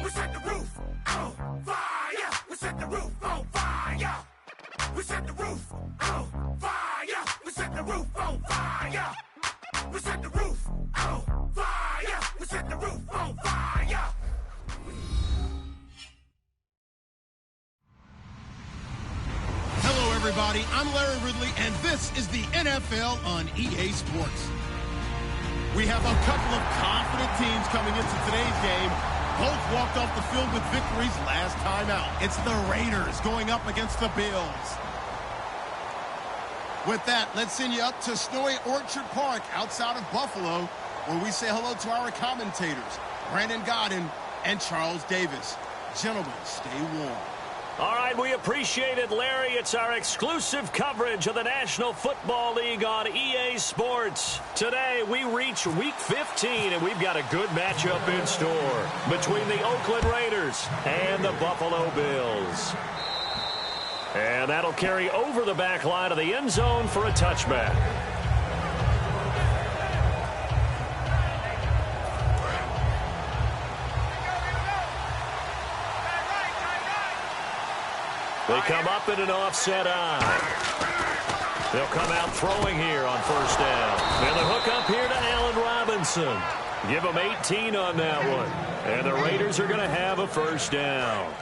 We set the roof on fire. We set the roof on fire. We set the roof on fire. We set the roof on fire. We set the roof on fire. We set the roof on fire. Hello, everybody. I'm Larry Ridley, and this is the NFL on EA Sports. We have a couple of confident teams coming into today's game. Both walked off the field with victories last time out. It's the Raiders going up against the Bills. With that, let's send you up to snowy Orchard Park outside of Buffalo, where we say hello to our commentators, Brandon Godden and Charles Davis. Gentlemen, stay warm. All right, we appreciate it, Larry. It's our exclusive coverage of the National Football League on EA Sports. Today, we reach Week 15, and we've got a good matchup in store between the Oakland Raiders and the Buffalo Bills. And that'll carry over the back line of the end zone for a touchback. They come up in an offset eye. They'll come out throwing here on first down. And the hook up here to Allen Robinson. Give them 18 on that one. And the Raiders are going to have a first down.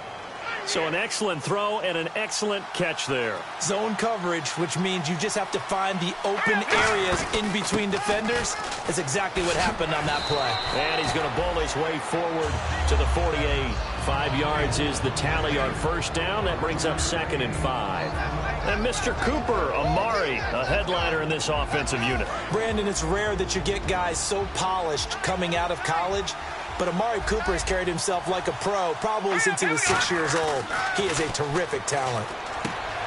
So an excellent throw and an excellent catch there. Zone coverage, which means you just have to find the open areas in between defenders. That's exactly what happened on that play. And he's going to bowl his way forward to the 48. 5 yards is the tally on first down. That brings up 2nd and 5. And Mr. Cooper, Amari, a headliner in this offensive unit. Brandon, it's rare that you get guys so polished coming out of college. But Amari Cooper has carried himself like a pro probably since he was 6 years old. He is a terrific talent.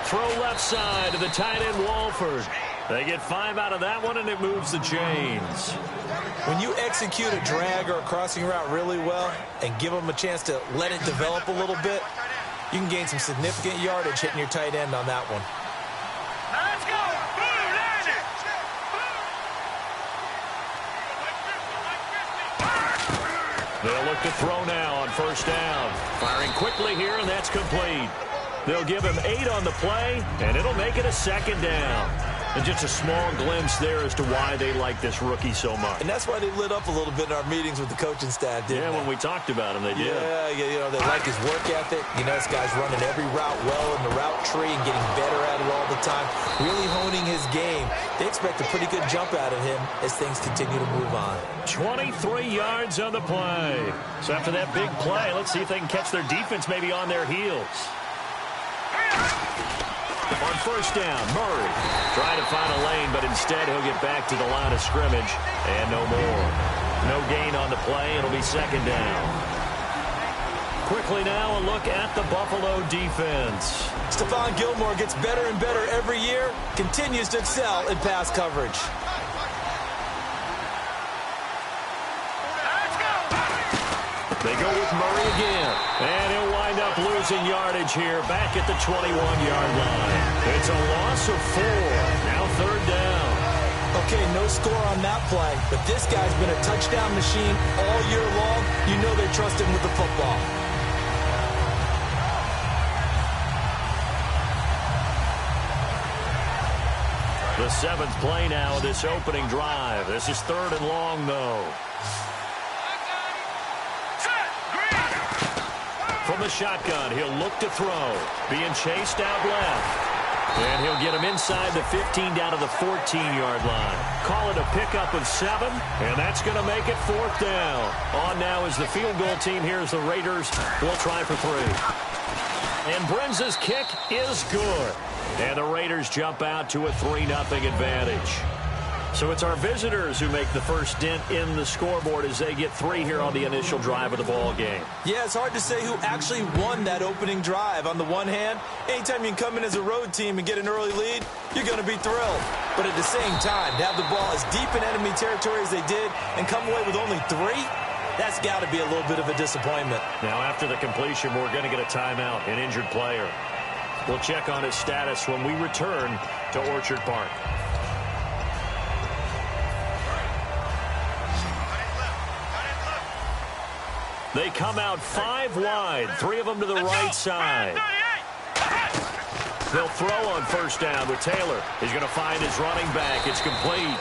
Throw left side to the tight end Walford. They get 5 out of that one, and it moves the chains. When you execute a drag or a crossing route really well and give them a chance to let it develop a little bit, you can gain some significant yardage hitting your tight end on that one. Let's go. They'll look to throw now on first down. Firing quickly here, and that's complete. They'll give him 8 on the play, and it'll make it a 2nd down. And just a small glimpse there as to why they like this rookie so much. And that's why they lit up a little bit in our meetings with the coaching staff, didn't they? When we talked about him, they did. Yeah, you know, they like his work ethic. You know, this guy's running every route well in the route tree and getting better at it all the time, really honing his game. They expect a pretty good jump out of him as things continue to move on. 23 yards on the play. So after that big play, let's see if they can catch their defense maybe on their heels. On first down, Murray trying to find a lane, but instead he'll get back to the line of scrimmage, and no more. No gain on the play. It'll be 2nd down. Quickly now, a look at the Buffalo defense. Stephon Gilmore gets better and better every year, continues to excel in pass coverage. They go with Murray again, and he'll wind up losing yardage here back at the 21-yard line. It's a loss of 4. Now 3rd down. Okay, no score on that play, but this guy's been a touchdown machine all year long. You know they trust him with the football. The 7th play now of this opening drive. This is 3rd and long, though. From the shotgun, he'll look to throw. Being chased out left. And he'll get him inside the 15 down to the 14-yard line. Call it a pickup of 7, and that's going to make it 4th down. On now is the field goal team. Here's the Raiders. We'll try for 3. And Brenza's kick is good. And the Raiders jump out to a 3-0 advantage. So it's our visitors who make the first dent in the scoreboard as they get 3 here on the initial drive of the ball game. Yeah, it's hard to say who actually won that opening drive. On the one hand, anytime you can come in as a road team and get an early lead, you're going to be thrilled. But at the same time, to have the ball as deep in enemy territory as they did and come away with only 3, that's got to be a little bit of a disappointment. Now, after the completion, we're going to get a timeout, an injured player. We'll check on his status when we return to Orchard Park. They come out 5 wide, 3 of them to the right side. They'll throw on first down with Taylor. He's going to find his running back. It's complete.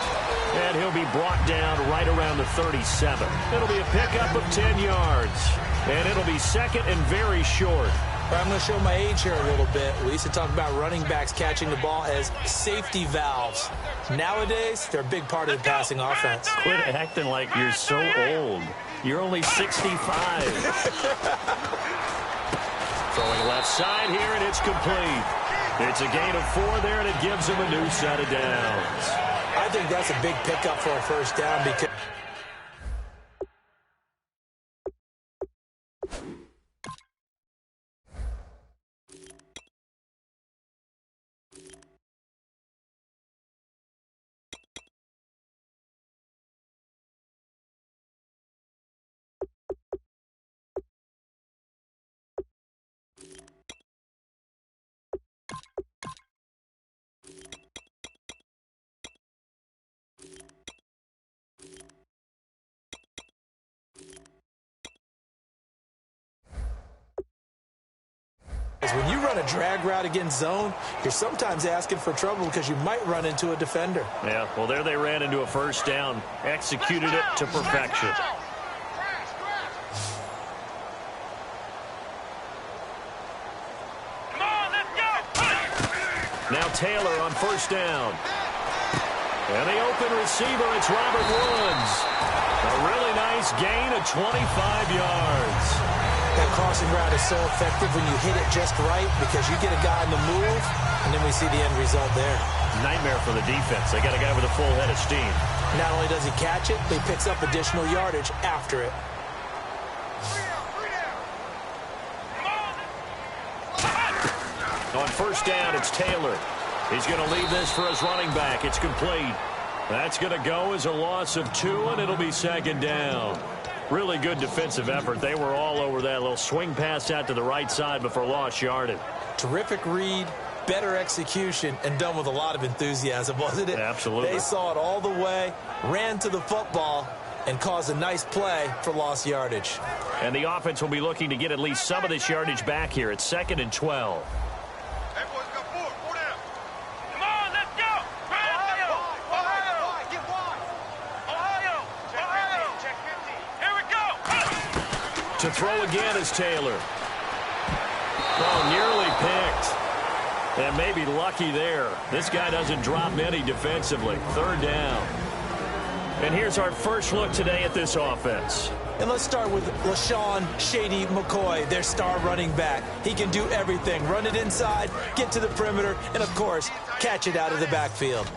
And he'll be brought down right around the 37. It'll be a pickup of 10 yards. And it'll be second and very short. I'm going to show my age here a little bit. We used to talk about running backs catching the ball as safety valves. Nowadays, they're a big part of the passing offense. Quit acting like you're so old. You're only 65. Throwing left side here, and it's complete. It's a gain of 4 there, and it gives him a new set of downs. I think that's a big pickup for a first down because... When you run a drag route against zone, you're sometimes asking for trouble because you might run into a defender. Yeah, well, there they ran into a first down. Executed it to perfection. Come on, let's go! Now Taylor on first down. And the open receiver, it's Robert Woods. A really nice gain of 25 yards. That crossing route is so effective when you hit it just right because you get a guy on the move, and then we see the end result there. Nightmare for the defense. They got a guy with a full head of steam. Not only does he catch it, but he picks up additional yardage after it. On first down, it's Taylor. He's going to leave this for his running back. It's complete. That's going to go as a loss of 2, and it'll be second down. Really good defensive effort. They were all over that little swing pass out to the right side before lost yardage. Terrific read, better execution, and done with a lot of enthusiasm, wasn't it? Absolutely. They saw it all the way, ran to the football, and caused a nice play for lost yardage. And the offense will be looking to get at least some of this yardage back here. It's 2nd and 12. To throw again is Taylor. Oh, nearly picked. And maybe lucky there. This guy doesn't drop many defensively. 3rd down. And here's our first look today at this offense. And let's start with LaShawn Shady McCoy, their star running back. He can do everything. Run it inside, get to the perimeter, and, of course, catch it out of the backfield.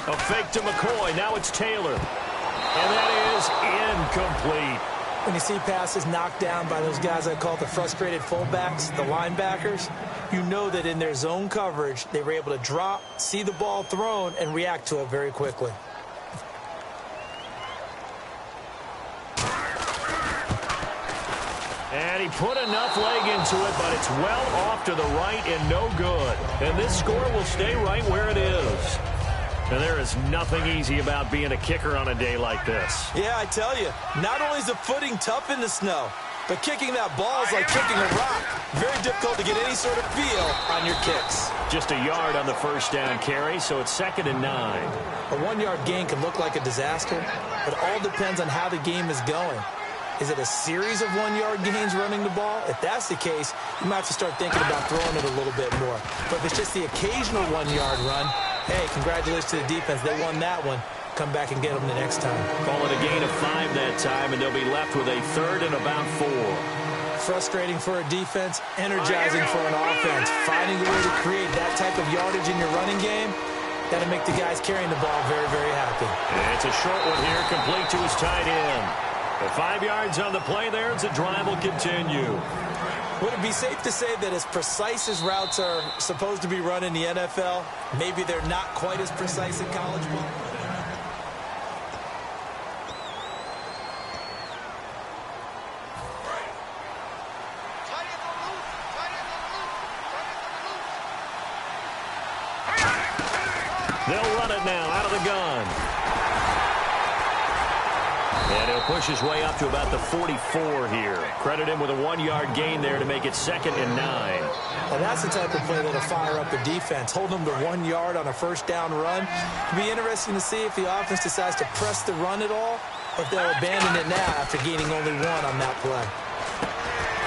A fake to McCoy. Now it's Taylor. And that is incomplete. When you see passes knocked down by those guys I call the frustrated fullbacks, the linebackers, you know that in their zone coverage, they were able to drop, see the ball thrown, and react to it very quickly. And he put enough leg into it, but it's well off to the right and no good. And this score will stay right where it is. And there is nothing easy about being a kicker on a day like this. Yeah, I tell you, not only is the footing tough in the snow, but kicking that ball is like kicking a rock. Very difficult to get any sort of feel on your kicks. Just a yard on the first down carry, so it's 2nd and 9. A 1-yard gain can look like a disaster, but it all depends on how the game is going. Is it a series of 1-yard gains running the ball? If that's the case, you might have to start thinking about throwing it a little bit more. But if it's just the occasional 1-yard run, hey, congratulations to the defense. They won that one. Come back and get them the next time. Call it a gain of 5 that time, and they'll be left with a 3rd and about 4. Frustrating for a defense, energizing for an offense. Finding a way to create that type of yardage in your running game, that'll make the guys carrying the ball very, very happy. And it's a short one here, complete to his tight end. With 5 yards on the play there, the drive will continue. Would it be safe to say that as precise as routes are supposed to be run in the NFL, maybe they're not quite as precise in college ball? They'll run it now out of the gun. And he'll push his way up to about the 44 here. Credit him with a 1-yard gain there to make it 2nd and 9. And that's the type of play that'll fire up the defense. Hold them to 1 yard on a first down run. It'll be interesting to see if the offense decides to press the run at all, or if they'll abandon it now after gaining only 1 on that play.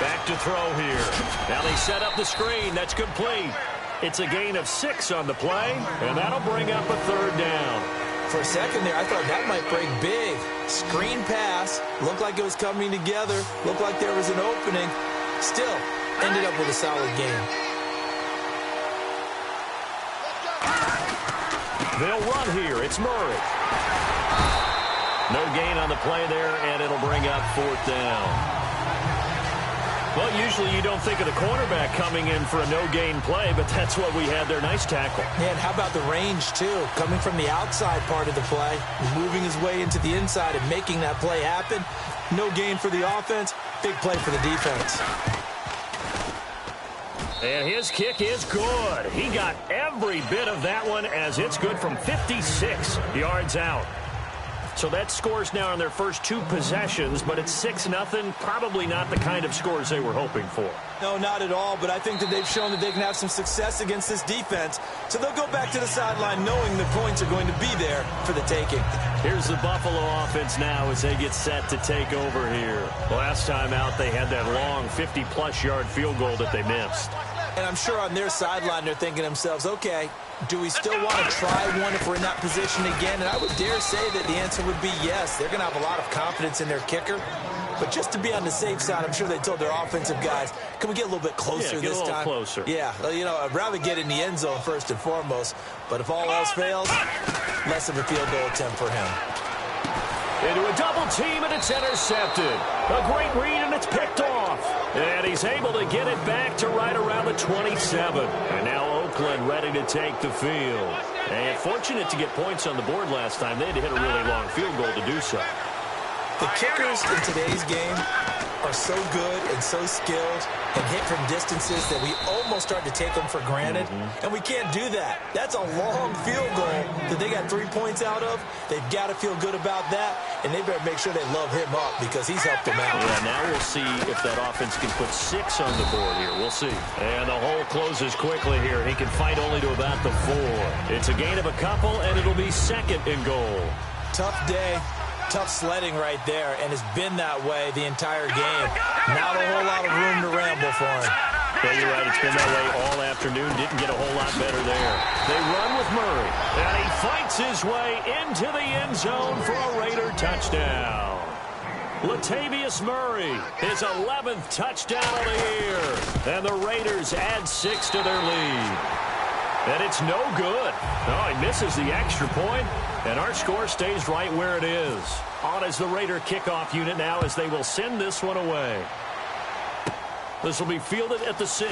Back to throw here. Now they set up the screen. That's complete. It's a gain of 6 on the play, and that'll bring up a 3rd down. For a second there, I thought that might break big. Screen pass. Looked like it was coming together. Looked like there was an opening. Still, ended up with a solid game. They'll run here. It's Murray. No gain on the play there, and it'll bring up 4th down. Well, usually you don't think of the cornerback coming in for a no-gain play, but that's what we had there. Nice tackle. And how about the range, too? Coming from the outside part of the play, moving his way into the inside and making that play happen. No gain for the offense. Big play for the defense. And his kick is good. He got every bit of that one as it's good from 56 yards out. So that scores now on their first 2 possessions, but it's 6-0. Probably not the kind of scores they were hoping for. No, not at all, but I think that they've shown that they can have some success against this defense. So they'll go back to the sideline knowing the points are going to be there for the taking. Here's the Buffalo offense now as they get set to take over here. Last time out, they had that long 50-plus yard field goal that they missed. And I'm sure on their sideline they're thinking to themselves, okay, do we still want to try one if we're in that position again? And I would dare say that the answer would be yes. They're going to have a lot of confidence in their kicker. But just to be on the safe side, I'm sure they told their offensive guys, can we get a little bit closer this time? Get a little closer. Yeah, you know, I'd rather get in the end zone first and foremost. But if all else fails, less of a field goal attempt for him. Into a double team, and it's intercepted. A great read, and it's picked off. And he's able to get it back to right around the 27. And now Oakland ready to take the field. And fortunate to get points on the board last time. They had to hit a really long field goal to do so. The kickers in today's game are so good and so skilled and hit from distances that we almost start to take them for granted. And we can't do that. That's a long field goal that they got 3 points out of. They've got to feel good about that, and they better make sure they love him up because he's helped them out. Yeah, now we'll see if that offense can put 6 on the board here. We'll see. And the hole closes quickly here. He can fight only to about the 4. It's a gain of a couple, and it'll be 2nd and goal. Tough day. Tough sledding right there, and it's been that way the entire game. Not a whole lot of room to ramble for him. Yeah, you're right. It's been that way all afternoon. Didn't get a whole lot better there. They run with Murray, and he fights his way into the end zone for a Raider touchdown. Latavius Murray, his 11th touchdown of the year, and the Raiders add 6 to their lead. And it's no good. Oh, he misses the extra point, and our score stays right where it is. On as the Raider kickoff unit now as they will send this one away. This will be fielded at the 6.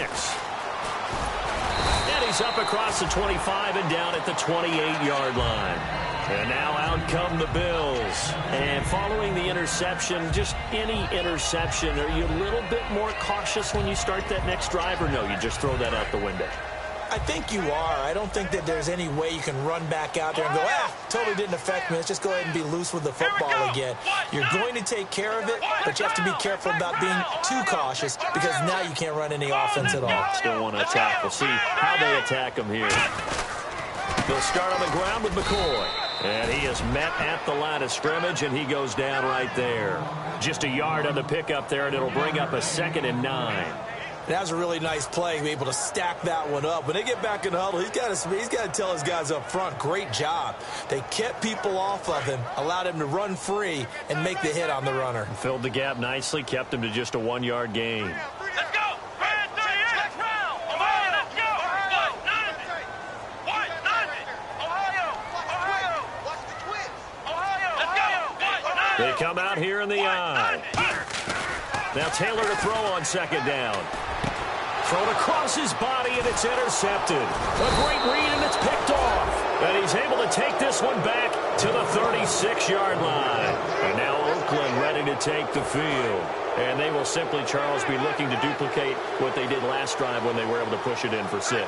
And he's up across the 25 and down at the 28-yard line. And now out come the Bills. And following the interception, just any interception, are you a little bit more cautious when you start that next drive, or no, you just throw that out the window? I think you are. I don't think that there's any way you can run back out there and go, totally didn't affect me. Let's just go ahead and be loose with the football again. You're going to take care of it, but you have to be careful about being too cautious because now you can't run any offense at all. Still want to attack. We'll see how they attack him here. They'll start on the ground with McCoy. And he is met at the line of scrimmage, and he goes down right there. Just a yard on the pickup there, and it'll bring up a 2nd and 9. That was a really nice play, be able to stack that one up. When they get back in the huddle, he's got to tell his guys up front, great job. They kept people off of him, allowed him to run free and make the hit on the runner. Filled the gap nicely, kept him to just a 1-yard gain. Let's go! Red 38! Ohio, let's go! White 90! Ohio! Watch the twins! Ohio! Let's go! White 90! They come out here in the eye. Now Taylor to throw on 2nd down. Thrown across his body, and it's intercepted. A great read, and it's picked off. And he's able to take this one back to the 36-yard line. And now Oakland ready to take the field. And they will simply, Charles, be looking to duplicate what they did last drive when they were able to push it in for 6.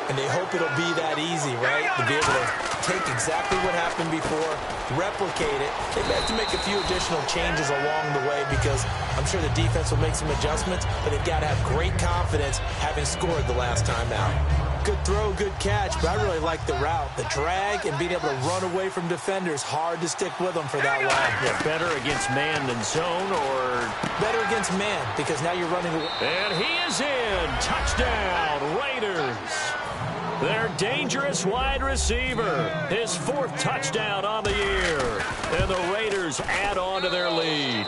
And they hope it'll be that easy, right? To be able to take exactly what happened before, replicate it. They may have to make a few additional changes along the way because I'm sure the defense will make some adjustments, but they've got to have great confidence having scored the last time out. Good throw, good catch, but I really like the route. The drag and being able to run away from defenders, hard to stick with them for that long. Yeah, better against man than zone, or better against man because now you're running. And he is in. Touchdown, Raiders. Their dangerous wide receiver. His 4th touchdown on the year. And the Raiders add on to their lead.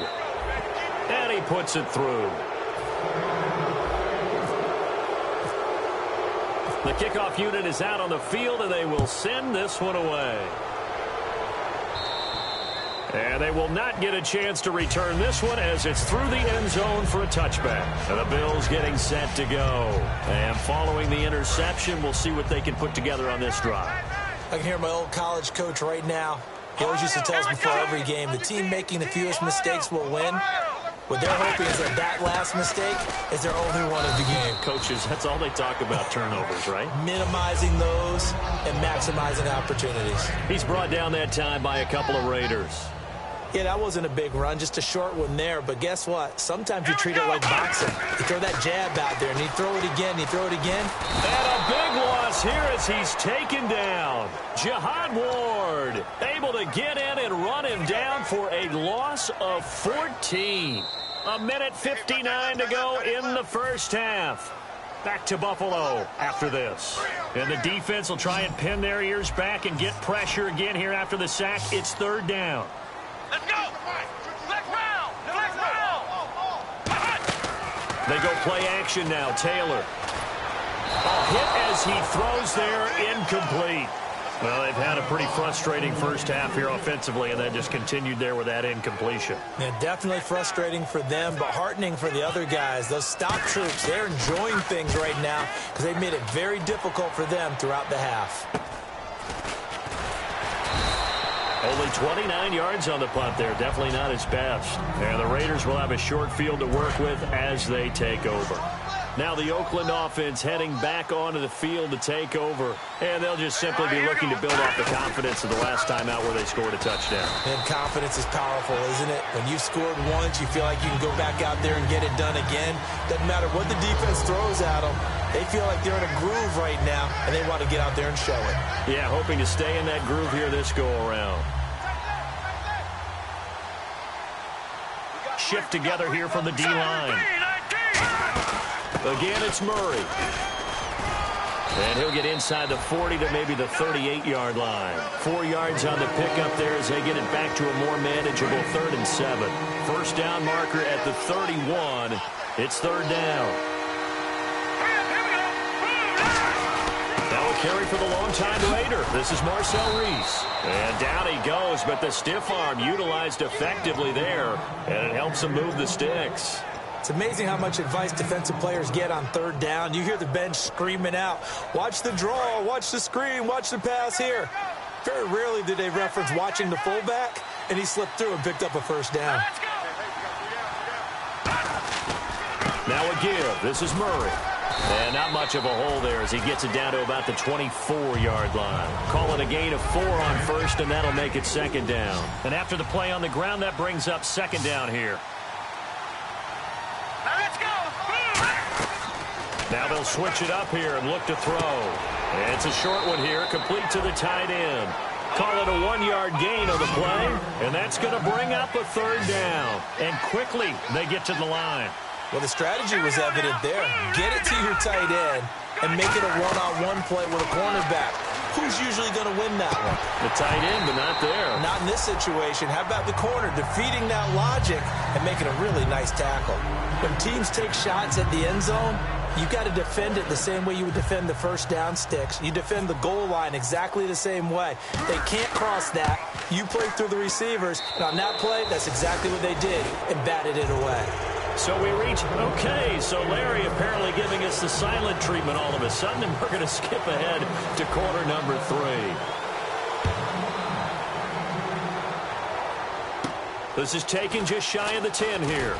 And he puts it through. The kickoff unit is out on the field, and they will send this one away. And they will not get a chance to return this one as it's through the end zone for a touchback. And the Bills getting set to go. And following the interception, we'll see what they can put together on this drive. I can hear my old college coach right now. He always used to tell us before every game, the team making the fewest mistakes will win. What they're hoping is that last mistake is their only one of the game. Coaches, that's all they talk about, turnovers, right? Minimizing those and maximizing opportunities. He's brought down that time by a couple of Raiders. Yeah, that wasn't a big run, just a short one there. But guess what? Sometimes you treat it like boxing. You throw that jab out there, and you throw it again, you throw it again. And a big loss here as he's taken down. Jihad Ward able to get in and run him down for a loss of 14. A minute 59 to go in the first half. Back to Buffalo after this. And the defense will try and pin their ears back and get pressure again here after the sack. It's 3rd down. Let's go! Let's round! Let's round! They go play action now. Taylor. A hit as he throws there, incomplete. Well, they've had a pretty frustrating first half here offensively, and then just continued there with that incompletion. Yeah, definitely frustrating for them, but heartening for the other guys. Those stop troops, they're enjoying things right now because they've made it very difficult for them throughout the half. Only 29 yards on the punt there. Definitely not his best. And the Raiders will have a short field to work with as they take over. Now the Oakland offense heading back onto the field to take over. And they'll just simply be looking to build off the confidence of the last time out where they scored a touchdown. And confidence is powerful, isn't it? When you've scored once, you feel like you can go back out there and get it done again. Doesn't matter what the defense throws at them. They feel like they're in a groove right now, and they want to get out there and show it. Yeah, hoping to stay in that groove here this go-around. Shift together here from the D-line. Again, it's Murray. And he'll get inside the 40 to maybe the 38-yard line. 4 yards on the pickup there as they get it back to a more manageable 3rd and 7. First down marker at the 31. It's 3rd down. Now a carry for the longtime Raider. This is Marcel Reese. And down he goes, but the stiff arm utilized effectively there. And it helps him move the sticks. It's amazing how much advice defensive players get on 3rd down. You hear the bench screaming out, watch the draw, watch the screen, watch the pass here. Very rarely do they reference watching the fullback, and he slipped through and picked up a 1st down. Now a give. This is Murray. And not much of a hole there as he gets it down to about the 24-yard line. Call it a gain of 4 on 1st, and that'll make it 2nd down. And after the play on the ground, that brings up 2nd down here. Now they'll switch it up here and look to throw. And it's a short one here, complete to the tight end. Call it a 1-yard gain on the play, and that's going to bring up a 3rd down. And quickly, they get to the line. Well, the strategy was evident there. Get it to your tight end and make it a one-on-one play with a cornerback. Who's usually going to win that one? The tight end, but not there. Not in this situation. How about the corner defeating that logic and making a really nice tackle? When teams take shots at the end zone, you got to defend it the same way you would defend the 1st down sticks. You defend the goal line exactly the same way. They can't cross that. You play through the receivers, and on that play, that's exactly what they did and batted it away. So we reach, okay, so Larry apparently giving us the silent treatment all of a sudden, and we're going to skip ahead to quarter number 3. This is taken just shy of the 10 here.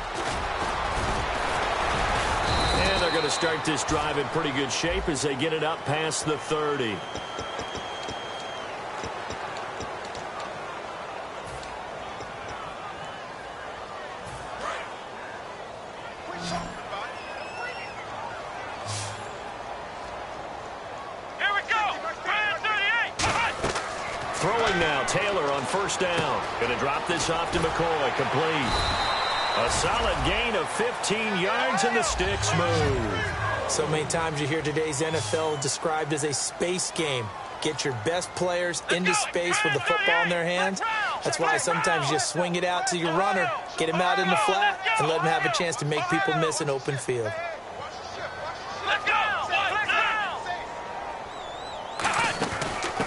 And they're going to start this drive in pretty good shape as they get it up past the 30. Throwing now, Taylor on first down. Going to drop this off to McCoy, complete. A solid gain of 15 yards, and the sticks move. So many times you hear today's NFL described as a space game. Get your best players into space with the football in their hands. That's why sometimes you just swing it out to your runner, get him out in the flat, and let him have a chance to make people miss an open field.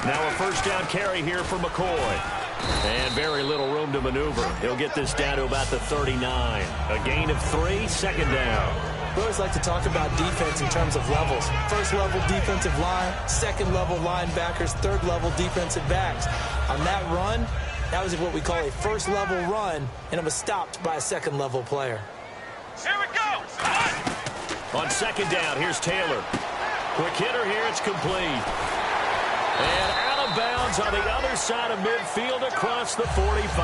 Now a first down carry here for McCoy. And very little room to maneuver. He'll get this down to about the 39. A gain of 3, second down. We always like to talk about defense in terms of levels. First level defensive line, second level linebackers, third level defensive backs. On that run, that was what we call a first level run, and it was stopped by a second level player. Here we go! On second down, here's Taylor. Quick hitter here, it's complete. And out of bounds on the other side of midfield across the 45.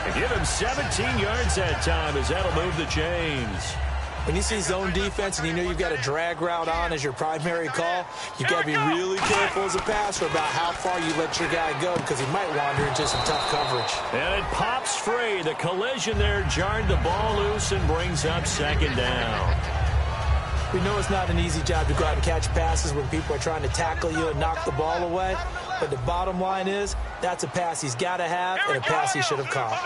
And give him 17 yards that time as that'll move the chains. When you see zone defense and you know you've got a drag route on as your primary call, you've got to be really careful as a passer about how far you let your guy go because he might wander into some tough coverage. And it pops free. The collision there jarred the ball loose and brings up second down. We know it's not an easy job to go out and catch passes when people are trying to tackle you and knock the ball away. But the bottom line is, that's a pass he's got to have and a pass he should have caught.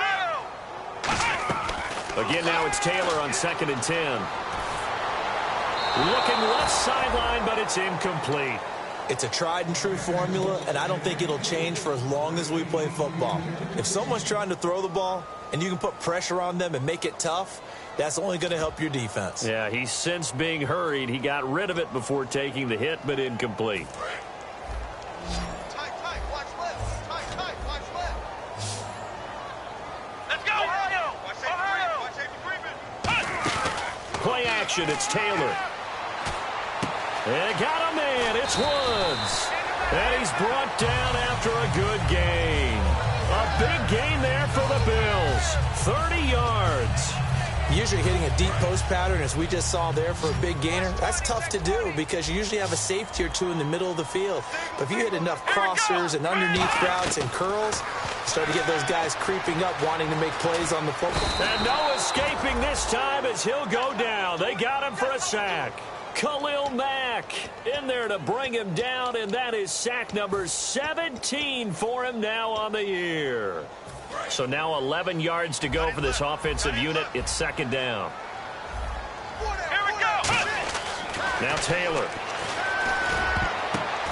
Again, now it's Taylor on second and 10. Looking left sideline, but it's incomplete. It's a tried and true formula, and I don't think it'll change for as long as we play football. If someone's trying to throw the ball and you can put pressure on them and make it tough, that's only going to help your defense. Yeah, he's since being hurried. He got rid of it before taking the hit, but incomplete. Let's go! Play action, it's Taylor. And got a man, it's Woods. And he's brought down after a good gain. A big gain there for the Bills. 30 yards. Usually hitting a deep post pattern, as we just saw there for a big gainer, that's tough to do because you usually have a safety or two in the middle of the field. But if you hit enough crossers and underneath routes and curls, start to get those guys creeping up, wanting to make plays on the football. And no escaping this time as he'll go down. They got him for a sack. Khalil Mack in there to bring him down, and that is sack number 17 for him now on the year. So now 11 yards to go for this offensive unit. It's second down. Here we go! Now Taylor.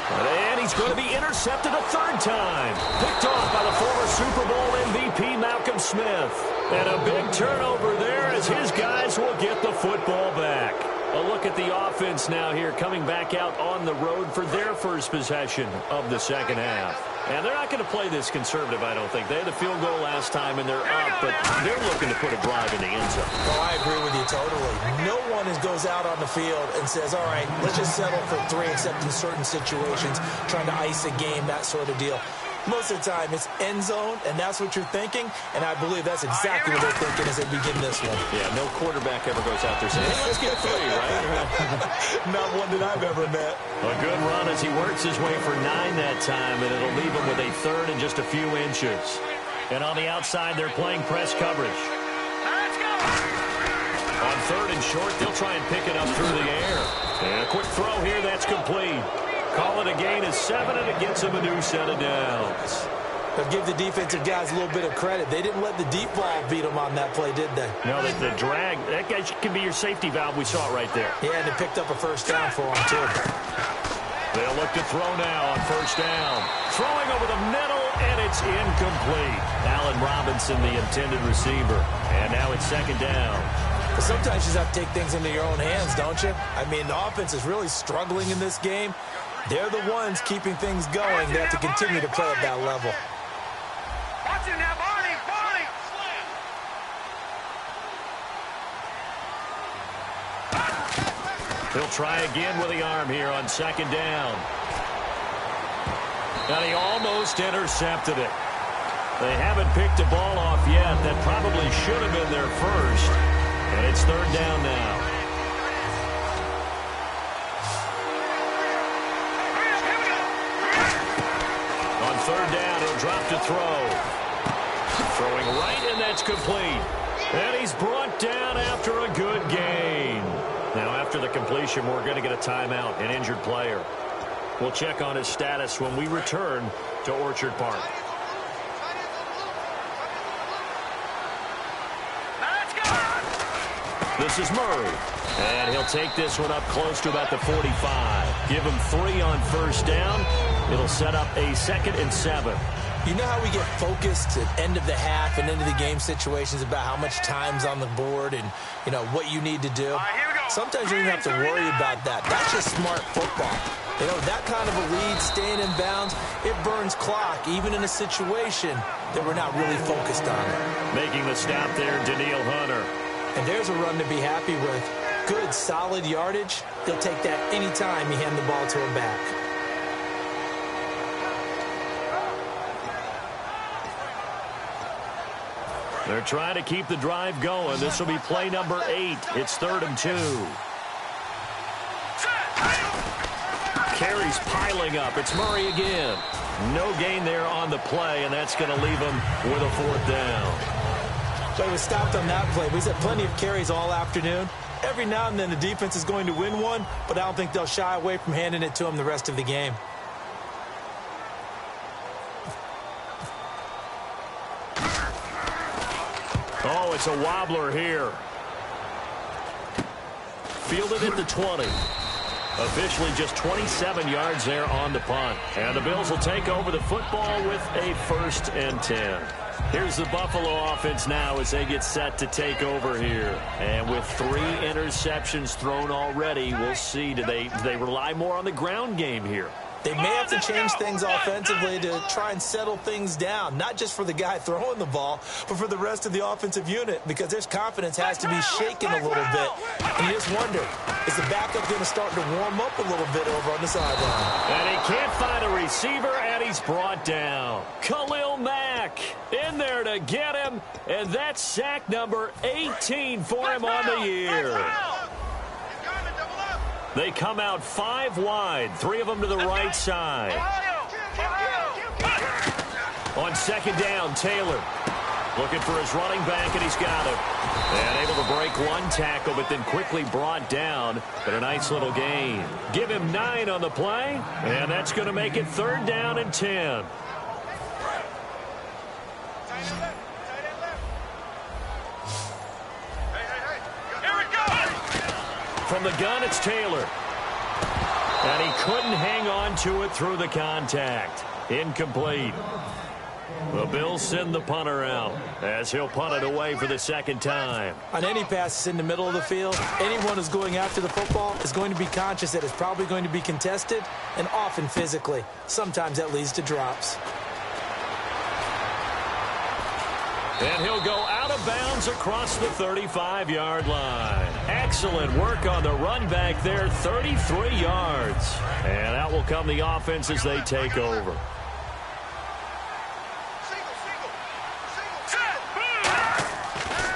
And he's going to be intercepted a third time. Picked off by the former Super Bowl MVP Malcolm Smith. And a big turnover there as his guys will get the football back. A look at the offense now here coming back out on the road for their first possession of the second half. And they're not going to play this conservative, I don't think. They had a field goal last time, and they're up, but they're looking to put a drive in the end zone. Oh, I agree with you totally. No one goes out on the field and says, all right, let's just settle for 3, except in certain situations, trying to ice a game, that sort of deal. Most of the time, it's end zone, and that's what you're thinking, and I believe that's exactly what they're thinking as they begin this one. Yeah, no quarterback ever goes out there saying, hey, let's get 3, right? Not one that I've ever met. A good run as he works his way for 9 that time, and it'll leave him with a third and just a few inches. And on the outside, they're playing press coverage. Let's go! On third and short, they'll try and pick it up through the air. And a quick throw here, that's complete. Call it a gain of 7, and it gets him a new set of downs. But give the defensive guys a little bit of credit. They didn't let the deep ball beat them on that play, did they? No, the drag, that guy can be your safety valve. We saw it right there. Yeah, and they picked up a first down for him, too. They'll look to throw now on first down. Throwing over the middle, and it's incomplete. Allen Robinson, the intended receiver. And now it's second down. But sometimes you just have to take things into your own hands, don't you? I mean, the offense is really struggling in this game. They're the ones keeping things going. They have to continue to play at that level. Watch it now, Barney! He'll try again with the arm here on second down. And he almost intercepted it. They haven't picked a ball off yet. That probably should have been their first. And it's third down now. On third down, he'll drop to throw. Throwing right, and that's complete. And he's brought down after a good gain. Now, after the completion, we're going to get a timeout, an injured player. We'll check on his status when we return to Orchard Park. This is Murray. And he'll take this one up close to about the 45. Give him 3 on first down. It'll set up a 2nd and 7. You know how we get focused at end of the half and into the game situations about how much time's on the board and, you know, what you need to do? Sometimes you don't have to worry about that. That's just smart football. You know, that kind of a lead, staying in bounds, it burns clock, even in a situation that we're not really focused on. Making the stop there, Daniil Hunter. And there's a run to be happy with. Good, solid yardage. He'll take that any time you hand the ball to him back. They're trying to keep the drive going. This will be play number 8. It's 3rd and 2. Carries piling up. It's Murray again. No gain there on the play, and that's going to leave him with a 4th down. So he was stopped on that play. We've had plenty of carries all afternoon. Every now and then the defense is going to win one, but I don't think they'll shy away from handing it to him the rest of the game. Oh, it's a wobbler here. Fielded at the 20. Officially just 27 yards there on the punt. And the Bills will take over the football with a 1st and 10. Here's the Buffalo offense now as they get set to take over here. And with 3 interceptions thrown already, we'll see. Do they rely more on the ground game here? They may have to change things offensively to try and settle things down, not just for the guy throwing the ball, but for the rest of the offensive unit, because their confidence has to be shaken a little bit. And you just wonder, is the backup going to start to warm up a little bit over on the sideline? And he can't find a receiver, and he's brought down. Khalil Mack in there to get him, and that's sack number 18 for him on the year. They come out 5 wide, 3 of them to the right side. On second down, Taylor looking for his running back, and he's got him. And able to break 1 tackle, but then quickly brought down. But a nice little gain. Give him 9 on the play, and that's going to make it 3rd down and 10. From the gun, it's Taylor. And he couldn't hang on to it through the contact. Incomplete. The Bills send the punter out as he'll punt it away for the 2nd time. On any pass in the middle of the field, anyone who's going after the football is going to be conscious that it's probably going to be contested, and often physically. Sometimes that leads to drops. And he'll go out of bounds across the 35-yard line. Excellent work on the run back there, 33 yards. And out will come the offense as they take over.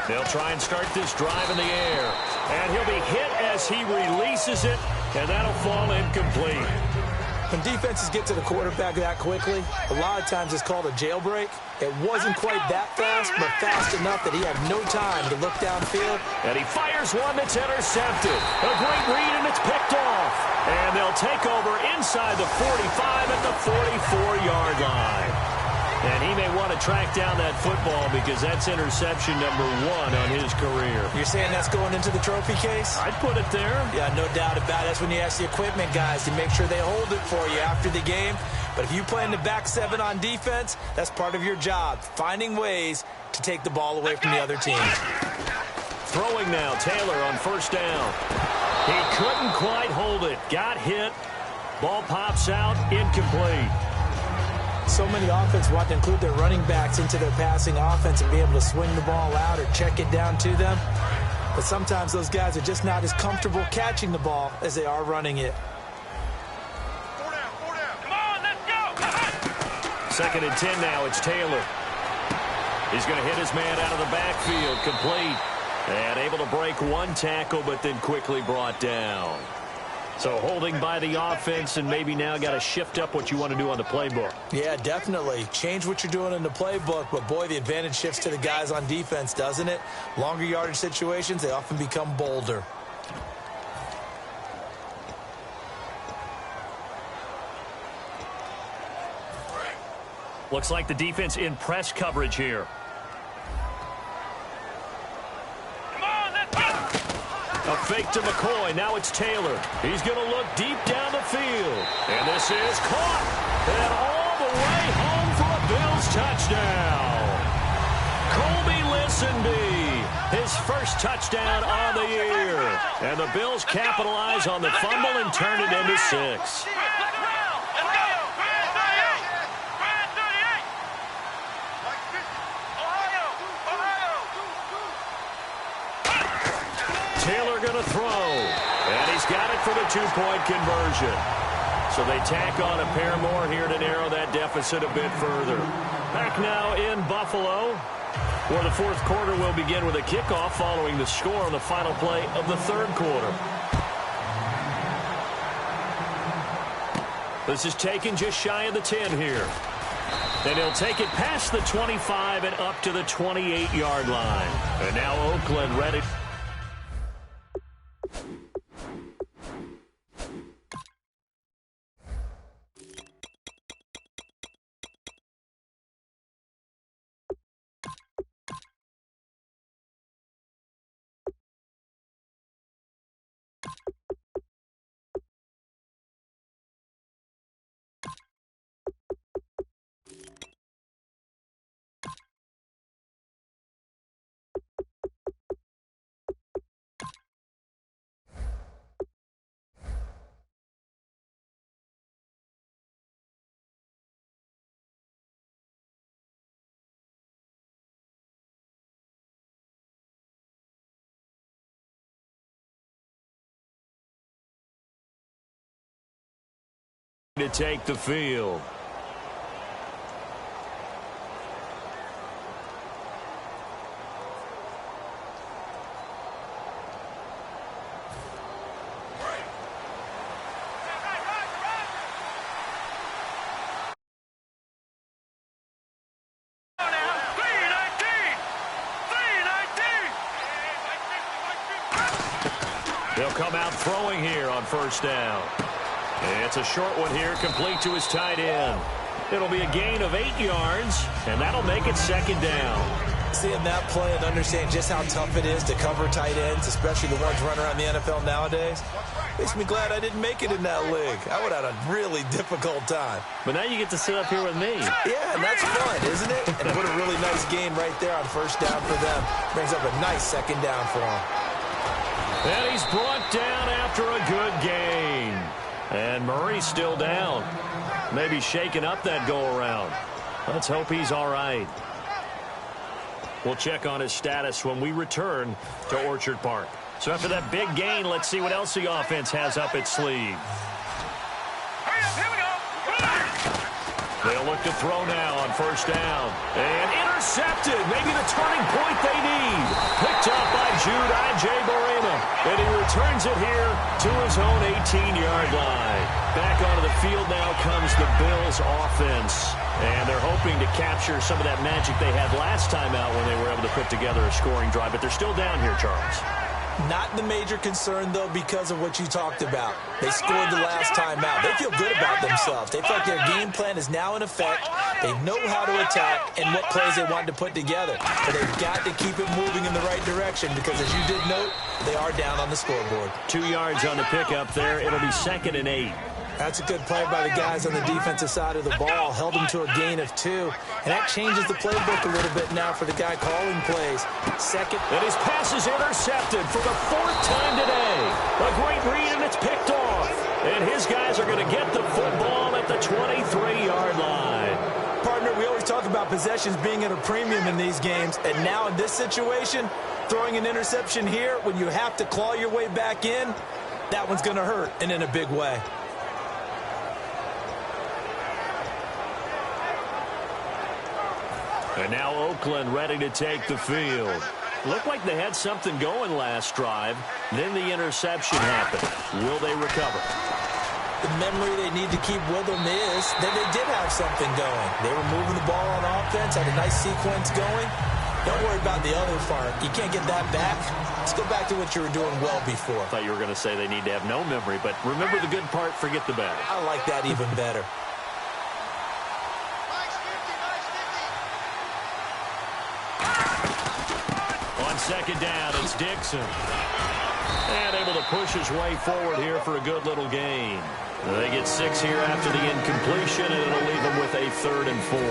They'll try and start this drive in the air. And he'll be hit as he releases it, and that'll fall incomplete. When defenses get to the quarterback that quickly, a lot of times it's called a jailbreak. It wasn't quite that fast, but fast enough that he had no time to look downfield. And he fires one that's intercepted. A great read, and it's picked off. And they'll take over inside the 45 at the 44-yard line. And he may want to track down that football because that's interception number 1 on his career. You're saying that's going into the trophy case? I'd put it there. Yeah, no doubt about it. That's when you ask the equipment guys to make sure they hold it for you after the game. But if you play in the back 7 on defense, that's part of your job, finding ways to take the ball away from the other team. Throwing now, Taylor on first down. He couldn't quite hold it. Got hit. Ball pops out, incomplete. So many offenses want to include their running backs into their passing offense and be able to swing the ball out or check it down to them. But sometimes those guys are just not as comfortable catching the ball as they are running it. Come on, let's go! 2nd and 10 now. It's Taylor. He's going to hit his man out of the backfield. Complete. And able to break one tackle, but then quickly brought down. So holding by the offense, and maybe now got to shift up what you want to do on the playbook. Yeah, definitely. Change what you're doing in the playbook, but boy, the advantage shifts to the guys on defense, doesn't it? Longer yardage situations, they often become bolder. Looks like the defense in press coverage here. A fake to McCoy. Now it's Taylor. He's going to look deep down the field. And this is caught. And all the way home for a Bills touchdown. Colby Listenby, his first touchdown on the year. And the Bills capitalize on the fumble and turn it into 6. Taylor going to throw, and he's got it for the 2-point conversion. So they tack on a pair more here to narrow that deficit a bit further. Back now in Buffalo, where the 4th quarter will begin with a kickoff following the score on the final play of the 3rd quarter. This is taken just shy of the 10 here. And he'll take it past the 25 and up to the 28-yard line. And now Oakland ready. To take the field. They'll come out throwing here on 1st down. It's a short one here, complete to his tight end. It'll be a gain of 8 yards, and that'll make it 2nd down. Seeing that play and understand just how tough it is to cover tight ends, especially the ones running around the NFL nowadays, makes me glad I didn't make it in that league. I would have had a really difficult time. But now you get to sit up here with me. Yeah, and that's fun, isn't it? And what a really nice gain right there on 1st down for them. Brings up a nice 2nd down for them. And he's brought down after a good gain. And Murray's still down. Maybe shaking up that go-around. Let's hope he's all right. We'll check on his status when we return to Orchard Park. So after that big gain, let's see what else the offense has up its sleeve. They'll look to throw now on 1st down. And intercepted. Maybe the turning point they need. Picked up by Jude Ijebarima. And he returns it here to his own 18-yard line. Back onto the field now comes the Bills offense. And they're hoping to capture some of that magic they had last time out when they were able to put together a scoring drive. But they're still down here, Charles. Not the major concern, though, because of what you talked about. They scored the last time out. They feel good about themselves. They feel like their game plan is now in effect. They know how to attack and what plays they want to put together. But they've got to keep it moving in the right direction because, as you did note, they are down on the scoreboard. 2 yards on the pickup there. It'll be 2nd and 8. That's a good play by the guys on the defensive side of the ball. Held them to a gain of 2. And that changes the playbook a little bit now for the guy calling plays. 2nd. And his pass is intercepted for the 4th time today. A great read, and it's picked off. And his guys are going to get the football at the 23-yard line. Partner, we always talk about possessions being at a premium in these games, and now in this situation, throwing an interception here when you have to claw your way back in, that one's going to hurt, and in a big way. And now Oakland ready to take the field. Looked like they had something going last drive. Then the interception happened. Will they recover? The memory they need to keep with them is that they did have something going. They were moving the ball on offense, had a nice sequence going. Don't worry about the other part. You can't get that back. Let's go back to what you were doing well before. I thought you were going to say they need to have no memory, but remember the good part, forget the bad. I like that even better. On second down, it's Dixon. And able to push his way forward here for a good little gain. They get 6 here after the incompletion, and it'll leave them with a 3rd and 4.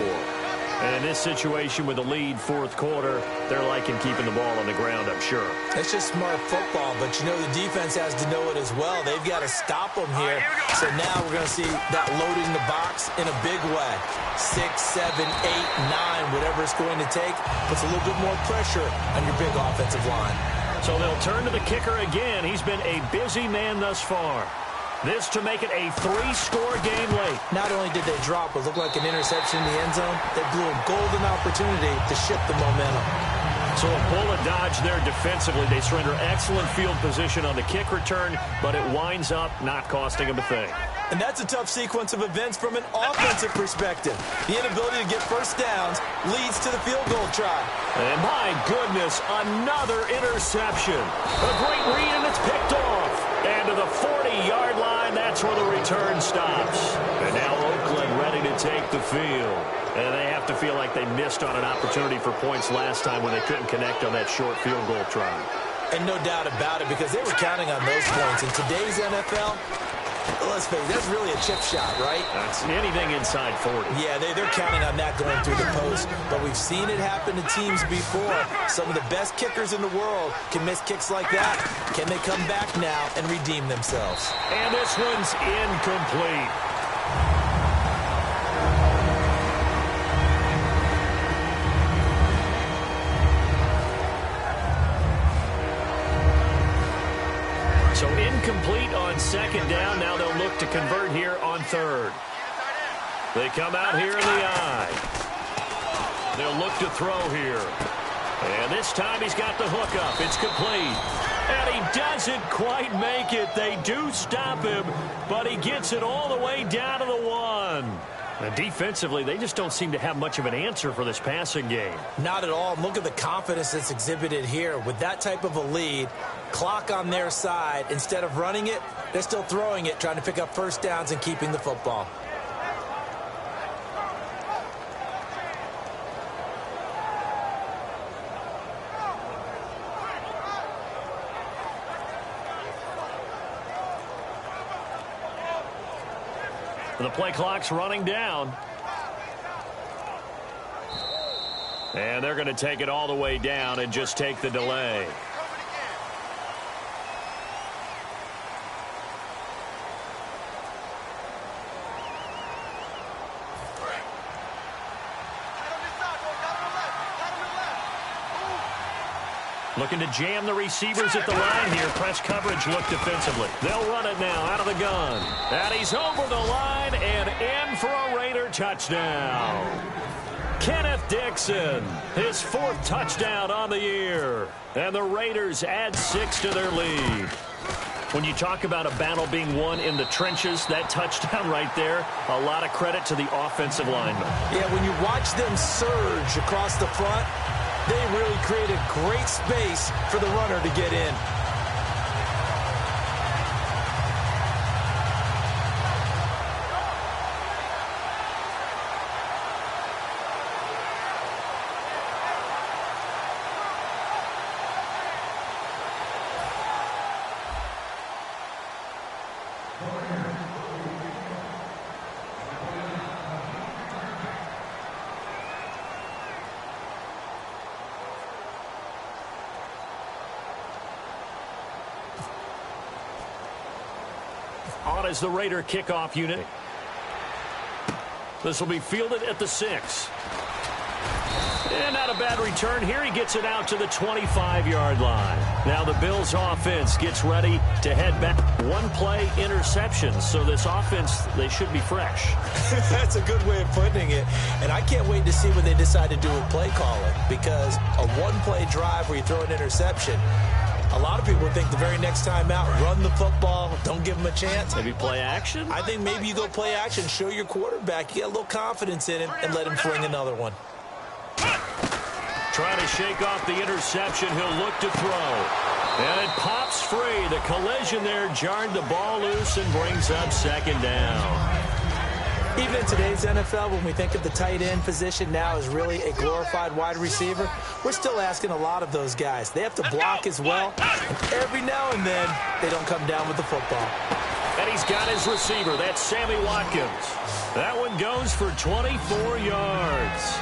And in this situation with the lead, fourth quarter, they're liking keeping the ball on the ground, I'm sure. It's just smart football, but you know the defense has to know it as well. They've got to stop them here. So now we're going to see that loading the box in a big way. 6, 7, 8, 9, whatever it's going to take, puts a little bit more pressure on your big offensive line. So they'll turn to the kicker again. He's been a busy man thus far. This to make it a 3-score game late. Not only did they drop what looked like an interception in the end zone, they blew a golden opportunity to shift the momentum. So a bullet dodge there defensively. They surrender excellent field position on the kick return, but it winds up not costing them a thing. And that's a tough sequence of events from an offensive perspective. The inability to get first downs leads to the field goal try. And my goodness, another interception. A great read, and it's picked off. And to the 40-yard line, that's where the return stops. And now Oakland ready to take the field. And they have to feel like they missed on an opportunity for points last time when they couldn't connect on that short field goal try. And no doubt about it, because they were counting on those points. In today's NFL, let's face it, that's really a chip shot, right? That's anything inside 40. Yeah, they're counting on that going through the post. But we've seen it happen to teams before. Some of the best kickers in the world can miss kicks like that. Can they come back now and redeem themselves? And this one's incomplete. So incomplete on second down. Now they'll look to convert here on third. They come out here in the eye. They'll look to throw here. And this time he's got the hook up. It's complete. And he doesn't quite make it. They do stop him, but he gets it all the way down to the 1. And defensively, they just don't seem to have much of an answer for this passing game. Not at all. Look at the confidence that's exhibited here. With that type of a lead, clock on their side, instead of running it, they're still throwing it, trying to pick up first downs and keeping the football. The play clock's running down. And they're going to take it all the way down and just take the delay. Looking to jam the receivers at the line here. Press coverage look defensively. They'll run it now out of the gun. And he's over the line and in for a Raider touchdown. Kenneth Dixon, his 4th touchdown on the year. And the Raiders add 6 to their lead. When you talk about a battle being won in the trenches, that touchdown right there, a lot of credit to the offensive linemen. Yeah, when you watch them surge across the front, they really created great space for the runner to get in. On is the Raider kickoff unit. This will be fielded at the 6. And not a bad return here. He gets it out to the 25-yard line. Now the Bills offense gets ready to head back. One-play interceptions, so this offense, they should be fresh. That's a good way of putting it. And I can't wait to see what they decide to do with play calling, because a one-play drive where you throw an interception, a lot of people think the very next time out, run the football, don't give them a chance. Maybe play action? I think maybe you go play action, show your quarterback, you get a little confidence in him, and let him fling another one. Trying to shake off the interception. He'll look to throw. And it pops free. The collision there jarred the ball loose and brings up second down. Even in today's NFL, when we think of the tight end position now as really a glorified wide receiver, we're still asking a lot of those guys. They have to block as well. And every now and then, they don't come down with the football. And he's got his receiver. That's Sammy Watkins. That one goes for 24 yards.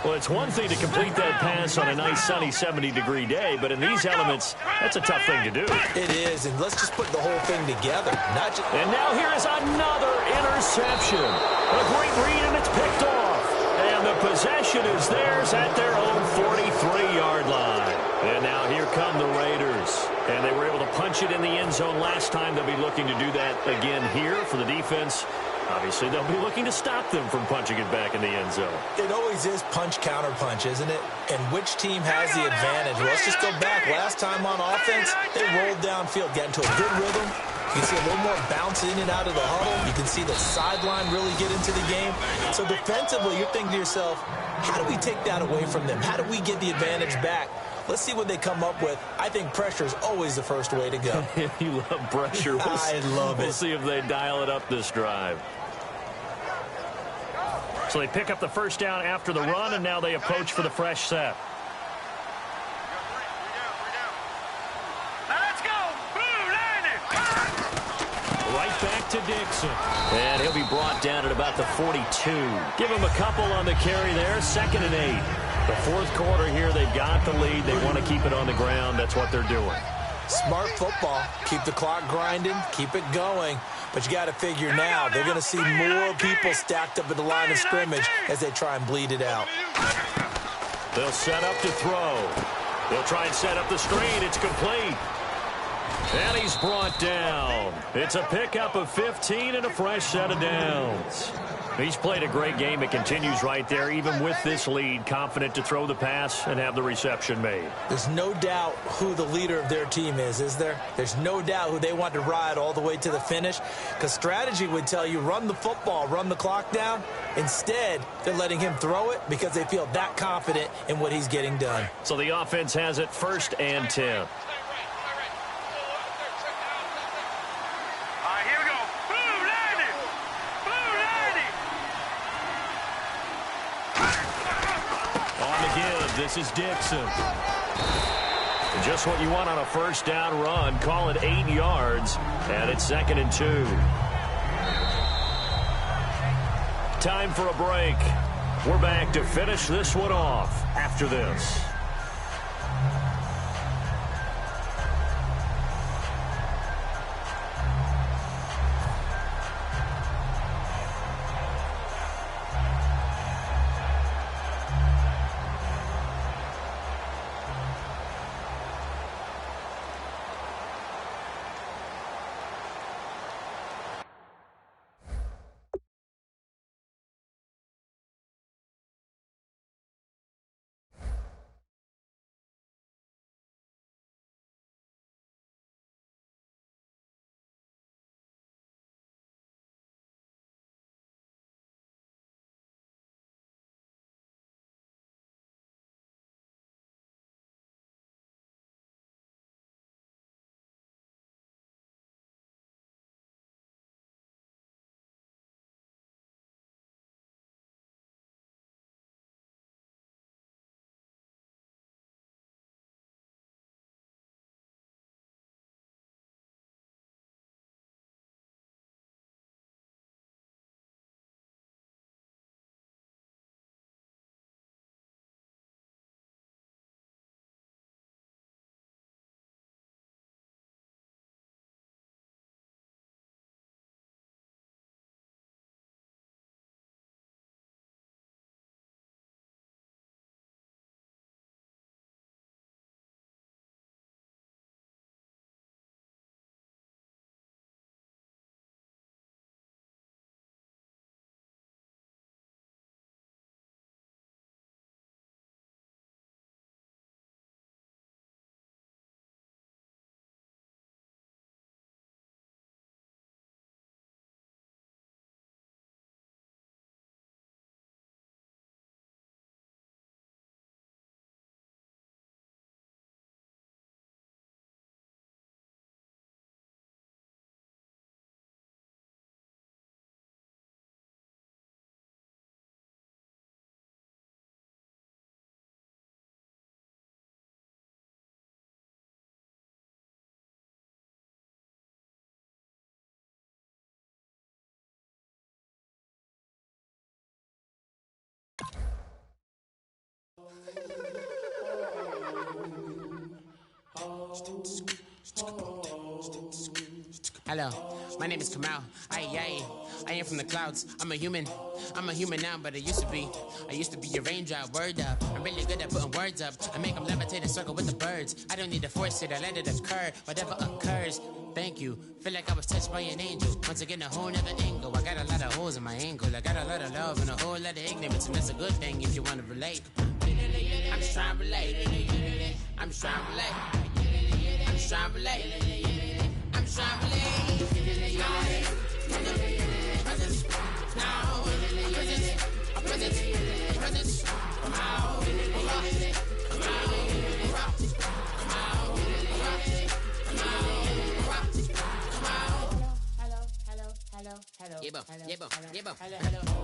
Well, it's one thing to complete that pass on a nice sunny 70-degree day, but in these elements, that's a tough thing to do. It is, and let's just put the whole thing together. And now here is another interception. A great read, and it's picked off. And the possession is theirs at their own 43-yard line. And now here come the Raiders. And they were able to punch it in the end zone last time. They'll be looking to do that again here for the defense. Obviously, they'll be looking to stop them from punching it back in the end zone. It always is punch-counter-punch, isn't it? And which team has the advantage? Well, let's just go back. Last time on offense, they rolled downfield, got into a good rhythm. You can see a little more bounce in and out of the huddle. You can see the sideline really get into the game. So defensively, you're thinking to yourself, how do we take that away from them? How do we get the advantage back? Let's see what they come up with. I think pressure is always the first way to go. You love pressure. I love it. We'll see if they dial it up this drive. So they pick up the first down after the run, and now they approach for the fresh set. Right back to Dixon. And he'll be brought down at about the 42. Give him a couple on the carry there. 2nd and 8. The fourth quarter here, they've got the lead. They want to keep it on the ground. That's what they're doing. Smart football. Keep the clock grinding. Keep it going. But you got to figure now, they're going to see more people stacked up at the line of scrimmage as they try and bleed it out. They'll set up to throw. They'll try and set up the screen. It's complete. And he's brought down. It's a pickup of 15 and a fresh set of downs. He's played a great game. It continues right there, even with this lead, confident to throw the pass and have the reception made. There's no doubt who the leader of their team is there? There's no doubt who they want to ride all the way to the finish, because strategy would tell you run the football, run the clock down. Instead, they're letting him throw it because they feel that confident in what he's getting done. So the offense has it 1st and 10. This is Dixon. Just what you want on a first down run. Call it 8 yards, and it's 2nd and 2. Time for a break. We're back to finish this one off after this. Hello, my name is Kamal. I am from the clouds. I'm a human now, but I used to be a raindrop, word up. I'm really good at putting words up. I make them levitate and circle with the birds. I don't need to force it, I let it occur. Whatever occurs, thank you. Feel like I was touched by an angel. Once again, a whole nother angle. I got a lot of holes in my angle. I got a lot of love and a whole lot of ignorance, and that's a good thing if you want to relate. I'm just trying to relate. I'm just trying to relate. I'm just trying to relate. I'm just trying to relate.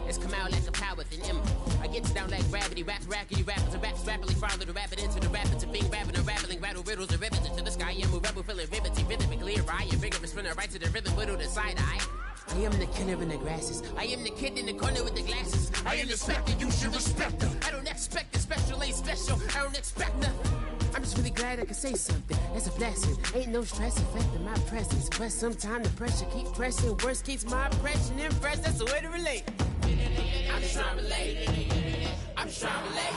It's come out like a power within him. I get down like gravity, rappers and raps rapidly follow the rapid into the rapid to being rapping and rattling, rattle riddles and ribbons into the sky. I'm a rebel, feeling rhythmically right and vigorous, spinning right to the rhythm, widow the side eye. I am the killer in the grasses. I am the kid in the corner with the glasses. I am the specter, you should respect them. I don't expect a special, ain't special. I don't expect nothing. I'm just really glad I can say something. That's a blessing. Ain't no stress affecting my presence. But sometimes the pressure keeps pressing. Worst keeps my impression impressed. That's the way to relate. I'm just trying to relate. I'm just trying to relate.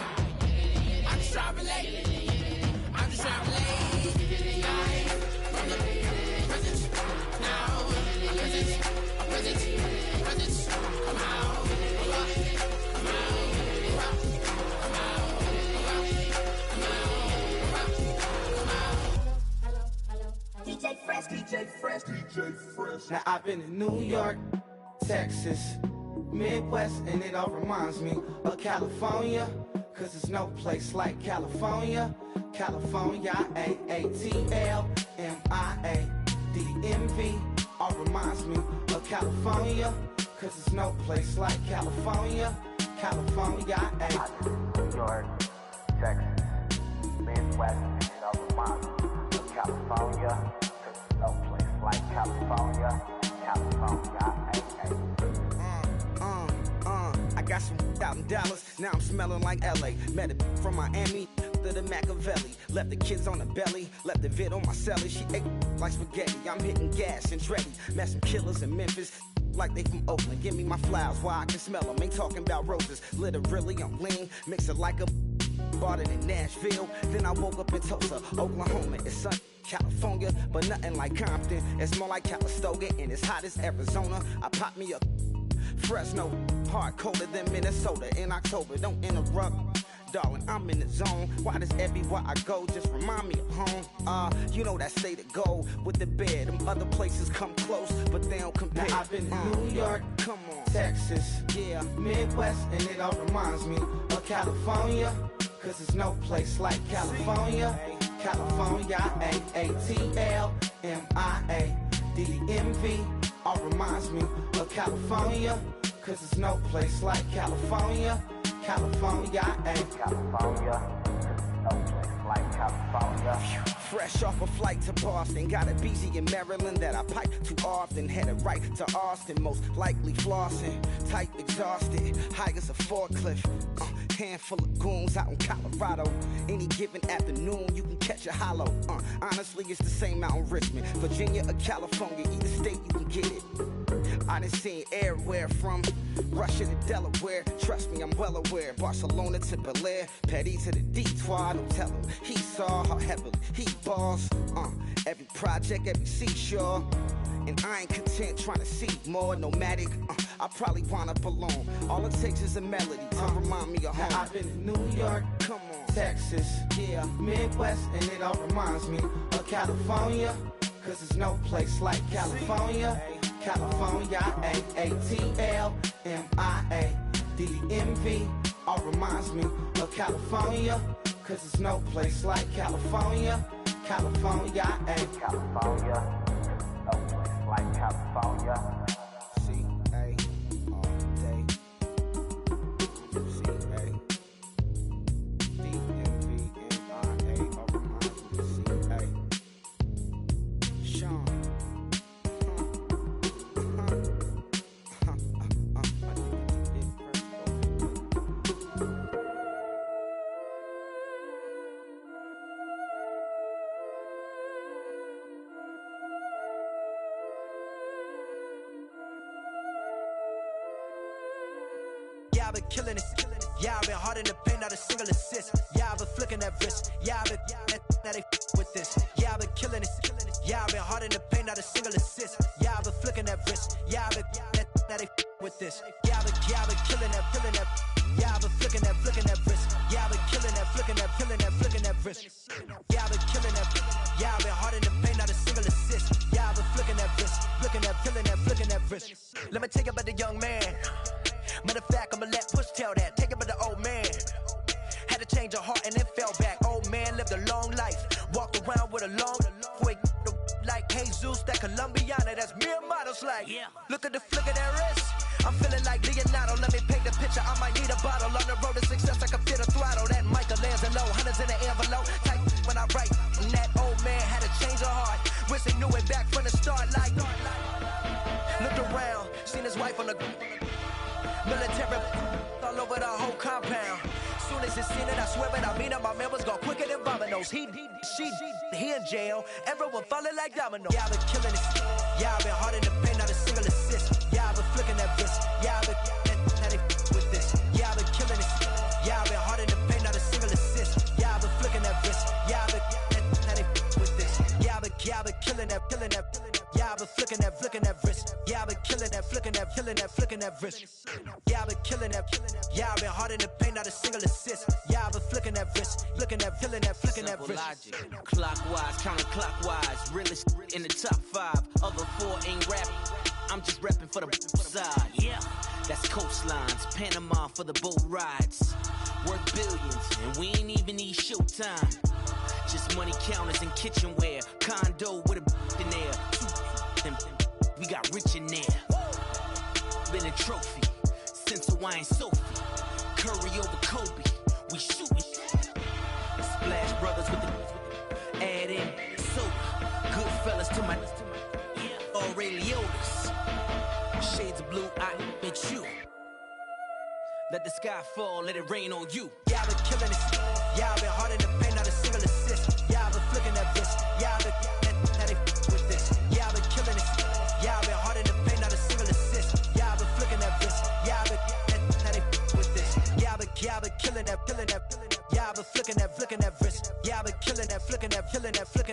I'm just trying to relate. I'm just trying to relate. From the presence, now, presence, presence, come out, come out, come out. DJ Fresh. Now I've been in New York, Texas, Midwest, and it all reminds me of California, cause there's no place like California. California, AATLMIADMV, all reminds me of California, cause there's no place like California. California, New York, Texas, Midwest, and it all reminds me of California, cause there's no place like California. California, I got some out in Dallas, now I'm smelling like LA. Met it from Miami to the Machiavelli. Left the kids on the belly, left the vid on my celly. She ate like spaghetti, I'm hitting gas and Dreddy. Met some killers in Memphis, like they from Oakland. Give me my flowers while I can smell them. Ain't talking about roses, literally I'm lean. Mix it like a bought it in Nashville. Then I woke up in Tulsa, Oklahoma. It's sunny, California, but nothing like Compton. It's more like Calistoga, and it's hot as Arizona. I pop me a Fresno, hard colder than Minnesota in October. Don't interrupt, darling, I'm in the zone. Why does everywhere I go just remind me of home? You know that state of gold with the bed. Them other places come close, but they don't compare. Now I've been in New York, come on, Texas, yeah, Midwest, and it all reminds me of California, cause there's no place like California. California, AATLMIADMV, all reminds me of California, cause there's no place like California. California, California, no place like California. Fresh off a flight to Boston, got a BZ in Maryland that I pipe too often. Headed right to Austin, most likely flossing. Tight, exhausted, high as a forklift. Handful of goons out in Colorado. Any given afternoon, you can catch a hollow. Honestly, it's the same out in Richmond, Virginia or California. Either state, you can get it. I done seen everywhere from Russia to Delaware. Trust me, I'm well aware. Barcelona to Bel Air, Petty to the Detroit. Don't tell him he saw how heavily he balls. Every project, every seashore. And I ain't content trying to see more nomadic. I probably wind up alone. All it takes is a melody to remind me of home. Now I've been in New York, come on, Texas, yeah, Midwest, and it all reminds me of California, cause there's no place like California. California, AATLMIADMV, all reminds me of California, cause there's no place like California. California, California, no place like California. C-A all day. C-A D-M-V-M-I-A, all reminds me of C-A. Sean. Yeah, I've been killing it. Yeah, I've been hard in the paint, not a single assist. Yeah, I've been flicking that wrist. Yeah, I've been now they with this. Yeah, I've been killing it. Yeah, I've been hard in the paint, not a single assist. Yeah, I've been flicking that wrist. Yeah, I've been now they with this. Yeah, I've been killing that. Yeah, I've been flicking that wrist. Yeah, I've been killing that, flicking that wrist. Yeah, I've been killing that. Yeah, I've been hard in the paint, not a single assist. Yeah, I've been flicking that wrist, flicking that wrist. Let me take it about the young man. Matter of fact, I'ma let Push tell that. Take it about the old man. Had to change her heart and then fell back. Old man lived a long life. Walked around with a long quick like Jesus, that Colombiana. That's mere models like. Yeah. Look at the flick of that wrist. I'm feeling like Leonardo. Let me paint the picture. I might need a bottle. On the road to success, I can feel the throttle. That Michelangelo, hundreds in the envelope. Type when I write. And that old man had to change her heart. Wish he knew it back from the start. Like looked around, seen his wife on the military all over the whole compound. Soon as he seen it, I swear it, I mean it. My members go quicker than dominoes. He in jail. Everyone falling like dominoes. Yeah, I've been killing it. Yeah, I've been hard in the paint, not a single assist. Yeah, I've been flicking that wrist. Yeah, I've been now they with this. Yeah, I've been killing it. Yeah, I've been hard in the paint, not a single assist. Yeah, I've been flicking that wrist. Yeah, I've been now they with this. Yeah, I've been killing that. Yeah, I've been flicking that wrist. Yeah, I've been killing that, flicking that wrist. Yeah, I've been killing that. Yeah, I've been hard in the paint, not a single assist. Yeah, I've been flicking that wrist, flicking that wrist. Logic. Clockwise, counterclockwise, realest in the top 5. Other 4 ain't rapping. I'm just repping for the side. Yeah, that's coastlines, Panama for the boat rides. Worth billions, and we ain't even need showtime. Just money counters and kitchenware. Condo with a in there. We got rich in there. Been a trophy since Hawaiian Sophie. Curry over Kobe. We shooting. Splash Brothers with the add in soda. Good fellas to my Aureliotis. Shades of blue, I bet you. Let the sky fall, let it rain on you. Yeah, I've been killing it. Yeah, I've been hard in the paint, not a single assist. Yeah, I've been flicking that wrist. Yeah, I've been now they with this. Yeah, I've been killing it. Yeah, I've been hard in the paint, not a single assist. Yeah, I've been flicking that wrist. Yeah, I've been now they with this. Yeah, I've been killing that. Yeah, I've been flicking that wrist. Yeah, I've been killing that, flicking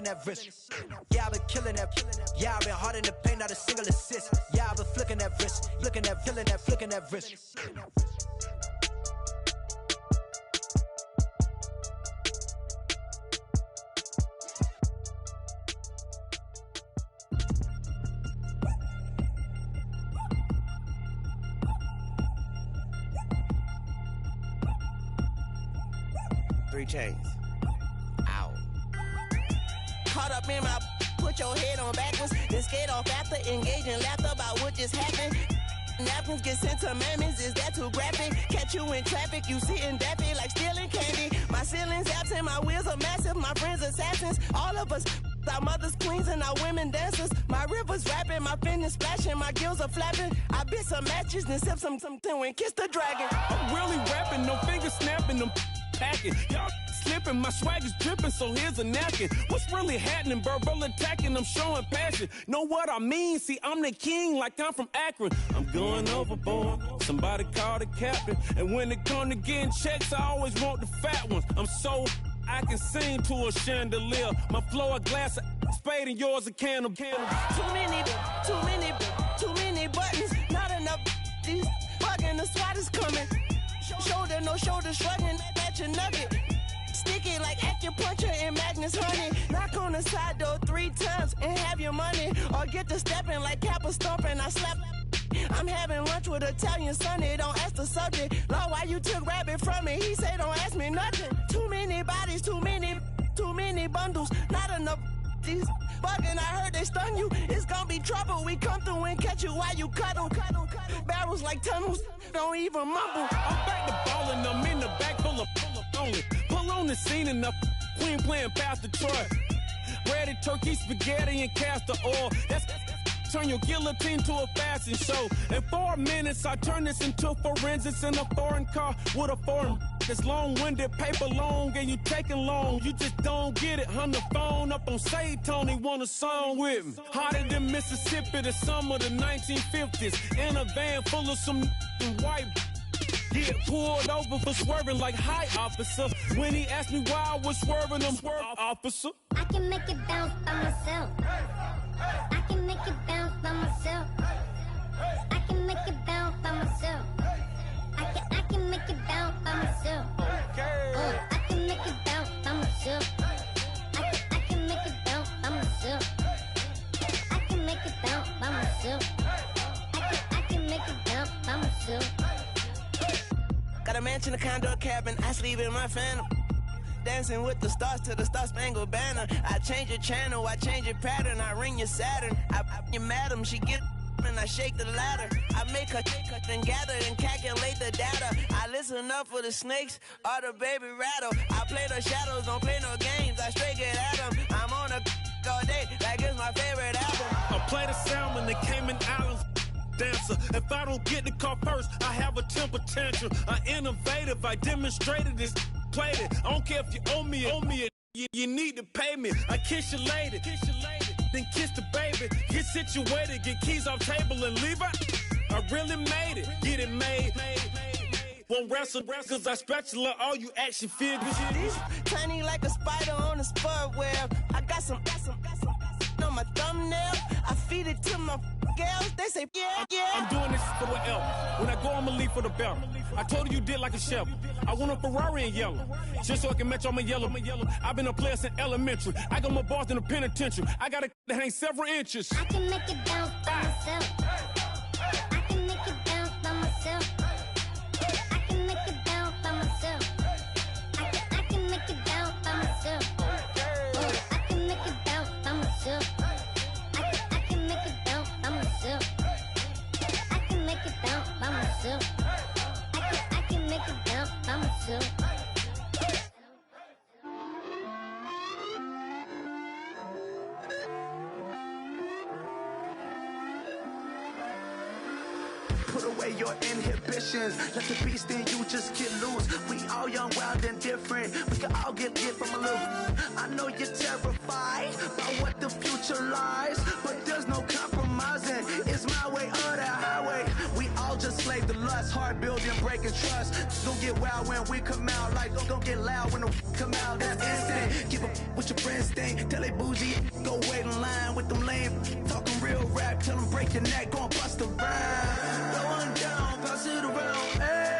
that wrist. Yeah, I've been killing that. Yeah, I've been hard in the paint, not a single assist. Yeah, I've been flicking that wrist, flicking that wrist. 3 chains. Ow. Caught up in my, put your head on backwards, then skate off after engaging laughter about what just happened. Napkins get sent to mammies, is that too graphic? Catch you in traffic, you sitting daffy like stealing candy. My ceiling's absent, my wheels are massive, my friends assassins. All of us, our mothers queens and our women dancers. My rivers rapping, my fingers splashing, my gills are flapping. I bit some matches, then sip something and kiss the dragon. I'm really rapping, no fingers snapping, them packing. Y'all slipping, my swag is dripping, so here's a napkin. What's really happening? Verbal attacking, I'm showing passion. Know what I mean? See, I'm the king like I'm from Akron. I'm going overboard, somebody call the captain. And when it come to getting checks, I always want the fat ones. I'm so I can sing to a chandelier. My flow a glass of spade and yours a can of Too many buttons, not enough. These bugging, the SWAT is coming. Shoulder, no shoulder shrugging at your nugget. Sticky like acupuncture and Magnus honey. Knock on the side door 3 times and have your money. Or get to stepping like Kappa stomping. I slap. I'm having lunch with Italian Sonny. Don't ask the subject. Lord, why you took rabbit from me? He say don't ask me nothing. Too many bodies, too many bundles. Not enough. These bugging, I heard they stung you. It's gonna be trouble. We come through and catch you while you cuddle. Barrels like tunnels, don't even mumble. I'm back to ballin', I'm in the back full of only. Pull on the scene enough. Queen playing Pastor Troy. Ready turkey, spaghetti, and castor oil. That's turn your guillotine to a fashion show. In 4 minutes, I turn this into forensics in a foreign car with a foreign. It's long-winded, paper long, and you taking long. You just don't get it. Hung the phone up on Say Tony, want a song with me. Hotter than Mississippi, the summer of the 1950s. In a van full of some white. Get pulled over for swerving like, hi, officer. When he asked me why I was swerving, I'm swerving, officer. I can make it bounce by myself. I can make it bounce by myself. I can make it bounce by myself. I can make it bounce by myself. I can make it bounce by myself. I can make it bounce by myself. I can make it bounce by myself. I can make it bounce by myself. Got a mansion, a condo, a cabin. I sleep in my phantom. Dancing with the stars to the Star-Spangled Banner. I change your channel, I change your pattern. I ring your Saturn. I your madam, she get and I shake the ladder. I make her then gather and calculate the data. I listen up for the snakes or the baby rattle. I play the shadows, don't play no games. I straight get at them. I'm on a all day, like it's my favorite album. I play the salmon, the Cayman Islands dancer. If I don't get the car first, I have a temper tantrum. I innovative, I demonstrated this, played it. I don't care if you owe me it. You need to pay me. I kiss your lady, then kiss the baby. Get situated, get keys off table and leave out. I really made it, get it made. Won't wrestle, cause I spatula all you action figures. Tiny like a spider on a spud web. I got some on my thumbnail. I feed it to my girls. They say, yeah. I'm doing this for the L. When I go, I'ma leave for the belt. I told you did like a Chevy. I want a Ferrari in yellow, just so I can match all my yellow. I've been a player since elementary. I got more bars than a penitentiary. I got to hang several inches. I can make it bounce by myself. I can make it bounce by myself. I can make it bounce by myself. I can make it bounce by myself. I can make it bounce by myself. I can make it bounce by myself. I can make it bounce by myself. I can make it bounce by myself. Put away your inhibitions. Let the beast in you just get loose. We all young, wild, and different. We can all get lit from a little. I know you're terrified by what the future lies, but there's no compromising. It's my way or the highway. We all just slave the lust, hard building, breaking trust. Don't get wild when we come out. Like don't get loud when the come out. That's instant. Keep up with your friends thing. Tell they bougie, go wait in line with them lame. Talking real rap, tell them break your neck, go and bust a rhyme. Going down, pass it around. Hey,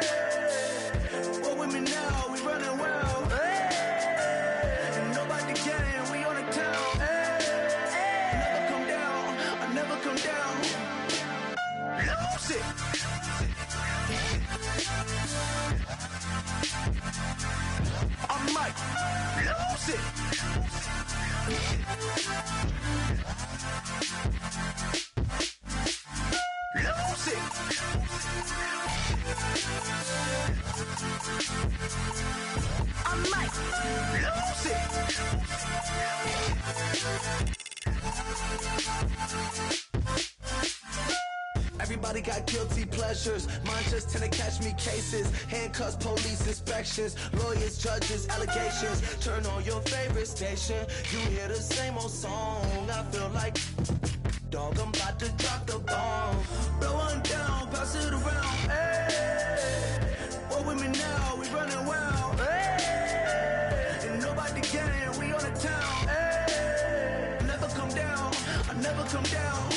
what with me now? We running wild. Hey, and nobody can. We on the town. Hey, never come down. I never come down. Lose it. I might lose it. Lose it. I might lose it. Everybody got guilty pleasures. Mine just tend to catch me cases. Handcuffs, police inspections, lawyers, judges, allegations. Turn on your favorite station. You hear the same old song. I feel like dog, I'm about to drop the bomb. Blow one down, pass it around. Hey, what with me now? We running wild. Hey, and nobody can. We on the town. Hey, never come down. I never come down.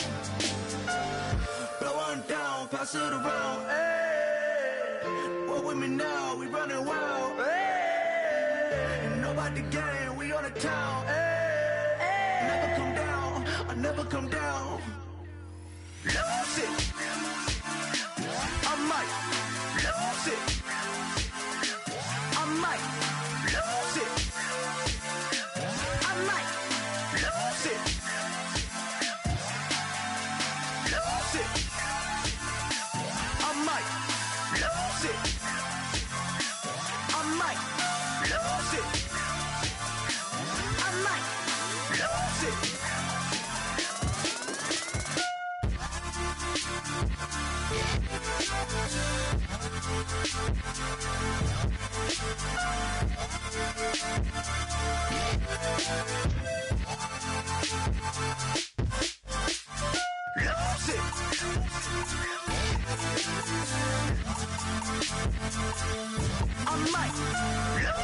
Blow one down, pass it around. Hey, what with me now? We running wild. Hey, and nobody can. We on the town. Hey, never come down. I never come down. Lose it. I might lose it. I might lose it. I might lose it. Lose it. I might lose it. I might lose it. I might lose it. Lose it. I might lose it.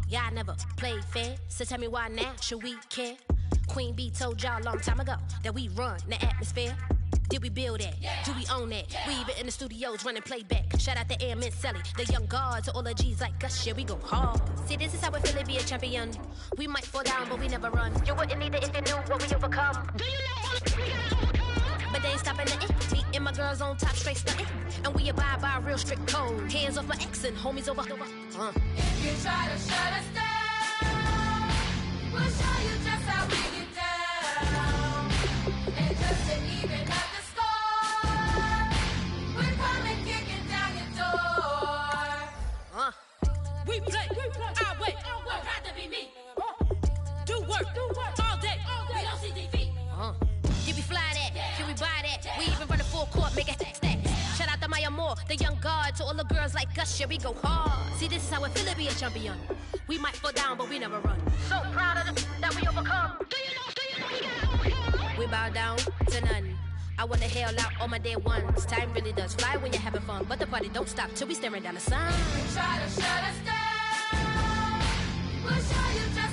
Y'all never played fair, so tell me why now should we care? Queen B told y'all a long time ago that we run the atmosphere. Did we build that? Yeah. Do we own that? Yeah. We even in the studios running playback. Shout out to Am and Sally, the young guard, to all the G's like us. Yeah, we go hard. See, this is how it feel to be a champion. We might fall down, but we never run. You wouldn't need it if you knew what we overcome. Do you know all we gotta overcome? But they ain't stopping nothing. Me and my girls on top, straight stunting. And we abide by a real strict code. Hands off my ex and homies over. If you try to shut us down, we'll show you just how we get down. And just to even up the score, we're coming kicking down your door. We play, I wait. I'd rather be me. Do work all day. We don't see defeat. Can we fly that? Can we buy that? We even run a full court, make it stack. Shout out to Maya Moore, the young guard, to all the girls like us. Yeah, we go hard. See, this is how it feel to be a champion. We might fall down, but we never run. So proud of the that we overcome. Do you know we gotta overcome? We bow down to none. I wanna hail out all my day ones. Time really does fly when you're having fun, but the party don't stop till we staring down the sun. Try to shut us down. We'll show you just